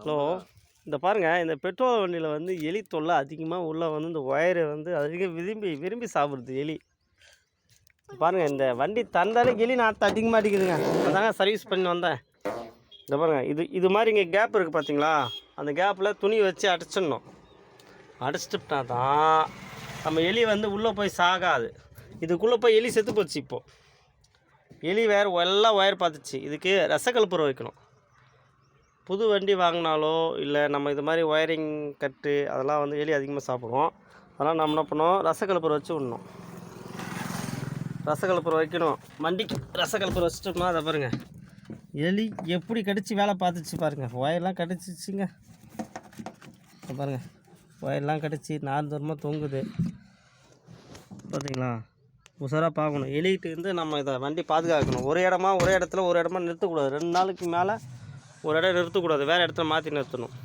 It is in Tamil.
ஹலோ, இந்த பாருங்கள், இந்த பெட்ரோல் வண்டியில் வந்து எலி தொல்லை அதிகமாக உள்ளே வந்து இந்த ஒயரை வந்து அதிகம் விரும்பி சாப்பிடுது எலி. பாருங்கள், இந்த வண்டி தந்தாலே எலி நாற்று அதிகமாக அடிக்குதுங்க. அதாங்க சர்வீஸ் பண்ணி வந்தேன். இந்த பாருங்கள், இது மாதிரி இங்கே கேப் இருக்குது பார்த்தீங்களா? அந்த கேப்பில் துணி வச்சு அடைச்சிடணும். அடைச்சிட்டுனா தான் நம்ம எலி வந்து உள்ளே போய் சாகாது. இதுக்குள்ளே போய் எலி செத்து போச்சு. இப்போது எலி வேறு எல்லாம் ஒயர் பார்த்துச்சு. இதுக்கு ரசக்கலப்புரை வைக்கணும். புது வண்டி வாங்கினாலோ இல்லை நம்ம இது மாதிரி ஒயரிங் கட்டு அதெல்லாம் வந்து எலி அதிகமாக சாப்பிடுவோம். அதெல்லாம் நம்ம என்ன பண்ணோம், ரசக்கலப்புரை வச்சு விடணும். ரசக்கலப்புரை வைக்கணும். வண்டிக்கு ரசக்கலப்புரை வச்சுட்டோம்னா அதை பாருங்கள், எலி எப்படி கடிச்சு வேலை பார்த்துச்சு பாருங்கள். ஒயர்லாம் கடிச்சிச்சுங்க. பாருங்கள், ஒயர்லாம் கடிச்சு நார் தூரமாக தொங்குது பார்த்தீங்களா? உசாராக பார்க்கணும். எலிகிட்டு இருந்து நம்ம இதை வண்டி பாதுகாக்கணும். ஒரே இடத்துல நிறுத்தக்கூடாது. 2 நாளுக்கு மேலே ஒரு இடம் நிறுத்தக்கூடாது. வேறு இடத்துல மாற்றி நிறுத்தணும்.